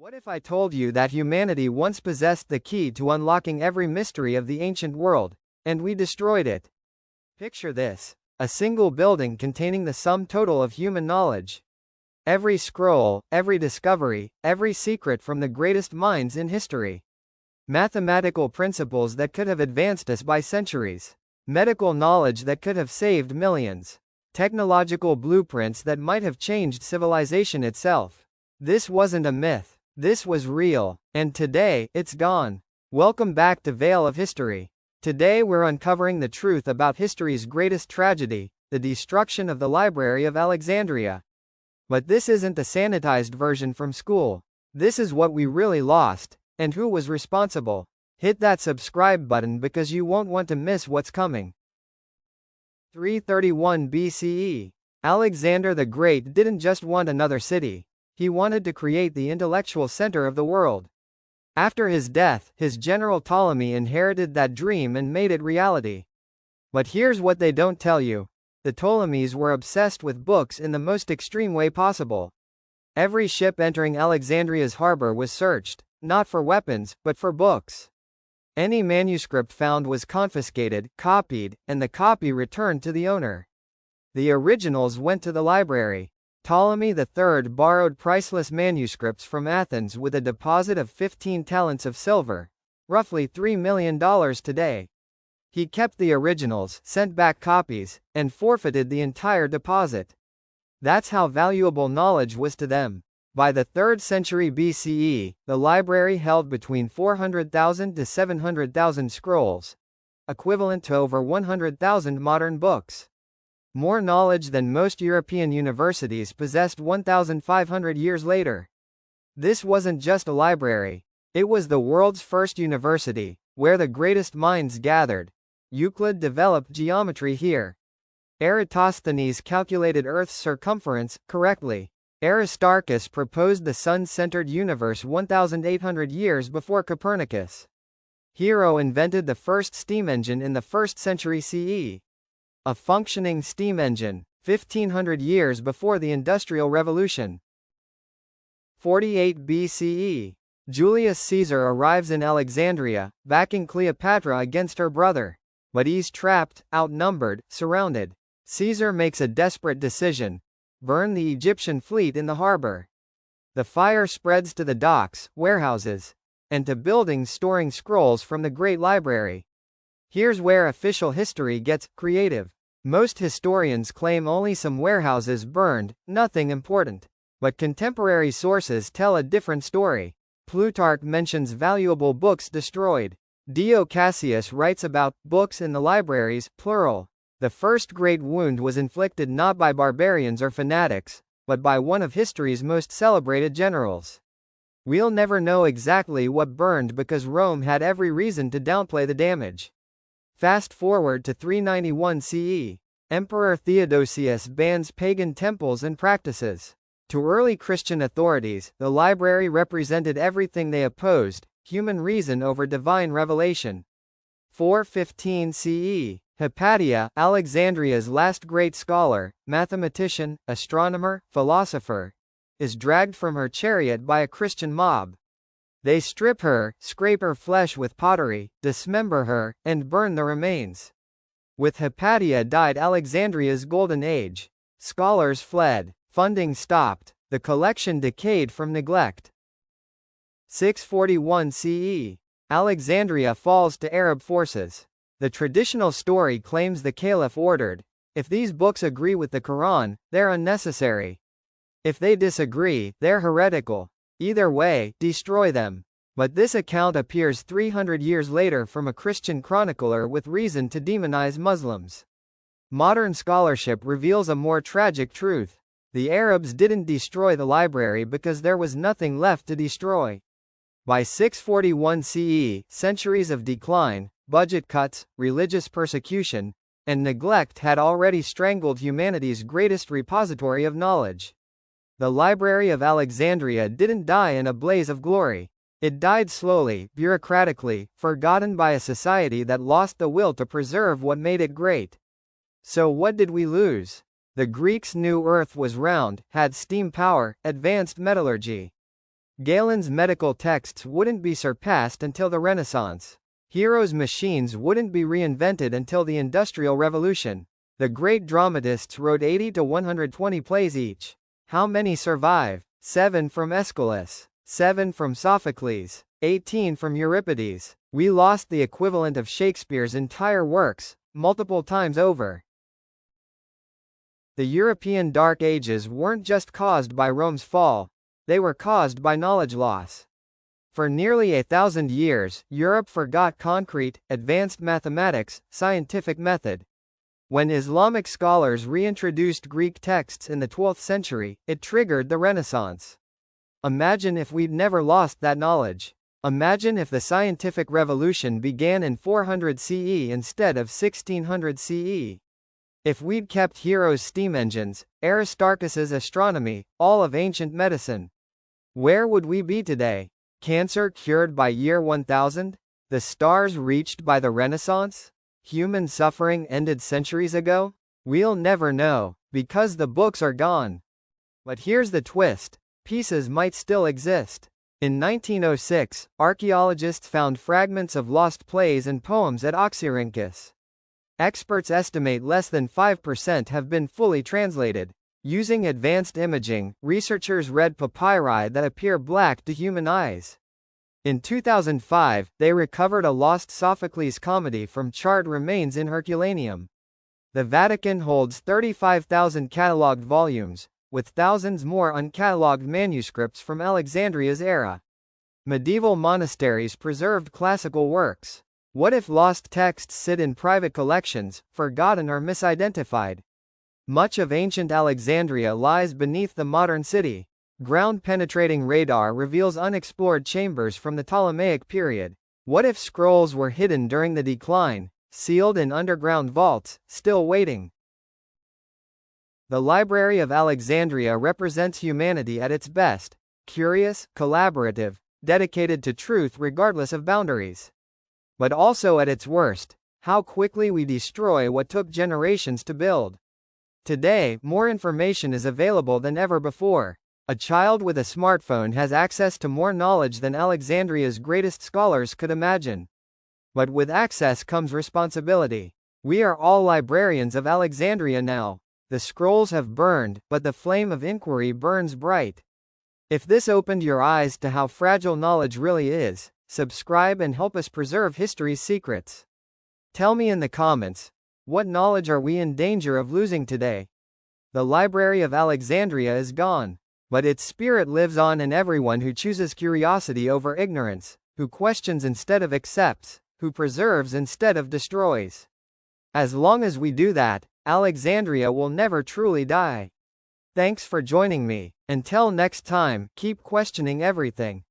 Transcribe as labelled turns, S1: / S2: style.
S1: What if I told you that humanity once possessed the key to unlocking every mystery of the ancient world, and we destroyed it? Picture this. A single building containing the sum total of human knowledge. Every scroll, every discovery, every secret from the greatest minds in history. Mathematical principles that could have advanced us by centuries. Medical knowledge that could have saved millions. Technological blueprints that might have changed civilization itself. This wasn't a myth. This was real, and today, it's gone. Welcome back to Veil of History. Today we're uncovering the truth about history's greatest tragedy, the destruction of the Library of Alexandria. But this isn't the sanitized version from school. This is what we really lost, and who was responsible. Hit that subscribe button because you won't want to miss what's coming. 331 BCE. Alexander the Great didn't just want another city. He wanted to create the intellectual center of the world. After his death, his general Ptolemy inherited that dream and made it reality. But here's what they don't tell you. The Ptolemies were obsessed with books in the most extreme way possible. Every ship entering Alexandria's harbor was searched, not for weapons, but for books. Any manuscript found was confiscated, copied, and the copy returned to the owner. The originals went to the library. Ptolemy III borrowed priceless manuscripts from Athens with a deposit of 15 talents of silver, roughly $3 million today. He kept the originals, sent back copies, and forfeited the entire deposit. That's how valuable knowledge was to them. By the 3rd century BCE, the library held between 400,000 to 700,000 scrolls, equivalent to over 100,000 modern books. More knowledge than most European universities possessed 1,500 years later. This wasn't just a library. It was the world's first university, where the greatest minds gathered. Euclid developed geometry here. Eratosthenes calculated Earth's circumference correctly. Aristarchus proposed the sun-centered universe 1,800 years before Copernicus. Hero invented the first steam engine in the 1st century CE. A functioning steam engine, 1,500 years before the Industrial Revolution. 48 BCE. Julius Caesar arrives in Alexandria, backing Cleopatra against her brother. But he's trapped, outnumbered, surrounded. Caesar makes a desperate decision. Burn the Egyptian fleet in the harbor. The fire spreads to the docks, warehouses, and to buildings storing scrolls from the Great Library. Here's where official history gets creative. Most historians claim only some warehouses burned, nothing important. But contemporary sources tell a different story. Plutarch mentions valuable books destroyed. Dio Cassius writes about books in the libraries, plural. The first great wound was inflicted not by barbarians or fanatics, but by one of history's most celebrated generals. We'll never know exactly what burned because Rome had every reason to downplay the damage. Fast forward to 391 CE. Emperor Theodosius bans pagan temples and practices. To early Christian authorities, the library represented everything they opposed, human reason over divine revelation. 415 CE. Hypatia, Alexandria's last great scholar, mathematician, astronomer, philosopher, is dragged from her chariot by a Christian mob. They strip her, scrape her flesh with pottery, dismember her, and burn the remains. With Hypatia died Alexandria's golden age. Scholars fled, funding stopped, the collection decayed from neglect. 641 CE. Alexandria falls to Arab forces. The traditional story claims the caliph ordered, if these books agree with the Quran, they're unnecessary. If they disagree, they're heretical. Either way, destroy them. But this account appears 300 years later from a Christian chronicler with reason to demonize Muslims. Modern scholarship reveals a more tragic truth. The Arabs didn't destroy the library because there was nothing left to destroy. By 641 CE, centuries of decline, budget cuts, religious persecution, and neglect had already strangled humanity's greatest repository of knowledge. The Library of Alexandria didn't die in a blaze of glory. It died slowly, bureaucratically, forgotten by a society that lost the will to preserve what made it great. So what did we lose? The Greeks knew Earth was round, had steam power, advanced metallurgy. Galen's medical texts wouldn't be surpassed until the Renaissance. Heroes' machines wouldn't be reinvented until the Industrial Revolution. The great dramatists wrote 80 to 120 plays each. How many survive? 7 from Aeschylus, 7 from Sophocles, 18 from Euripides. We lost the equivalent of Shakespeare's entire works, multiple times over. The European Dark Ages weren't just caused by Rome's fall, they were caused by knowledge loss. For nearly 1,000 years, Europe forgot concrete, advanced mathematics, scientific method. When Islamic scholars reintroduced Greek texts in the 12th century, it triggered the Renaissance. Imagine if we'd never lost that knowledge. Imagine if the scientific revolution began in 400 CE instead of 1600 CE. If we'd kept Hero's steam engines, Aristarchus's astronomy, all of ancient medicine. Where would we be today? Cancer cured by year 1000? The stars reached by the Renaissance? Human suffering ended centuries ago? We'll never know, because the books are gone. But here's the twist. Pieces might still exist. In 1906, archaeologists found fragments of lost plays and poems at Oxyrhynchus. Experts estimate less than 5% have been fully translated. Using advanced imaging, researchers read papyri that appear black to human eyes. In 2005, they recovered a lost Sophocles comedy from charred remains in Herculaneum. The Vatican holds 35,000 catalogued volumes, with thousands more uncatalogued manuscripts from Alexandria's era. Medieval monasteries preserved classical works. What if lost texts sit in private collections, forgotten or misidentified? Much of ancient Alexandria lies beneath the modern city. Ground-penetrating radar reveals unexplored chambers from the Ptolemaic period. What if scrolls were hidden during the decline, sealed in underground vaults, still waiting? The Library of Alexandria represents humanity at its best, curious, collaborative, dedicated to truth regardless of boundaries. But also at its worst, how quickly we destroy what took generations to build. Today, more information is available than ever before. A child with a smartphone has access to more knowledge than Alexandria's greatest scholars could imagine. But with access comes responsibility. We are all librarians of Alexandria now. The scrolls have burned, but the flame of inquiry burns bright. If this opened your eyes to how fragile knowledge really is, subscribe and help us preserve history's secrets. Tell me in the comments, what knowledge are we in danger of losing today? The Library of Alexandria is gone, but its spirit lives on in everyone who chooses curiosity over ignorance, who questions instead of accepts, who preserves instead of destroys. As long as we do that, Alexandria will never truly die. Thanks for joining me. Until next time, keep questioning everything.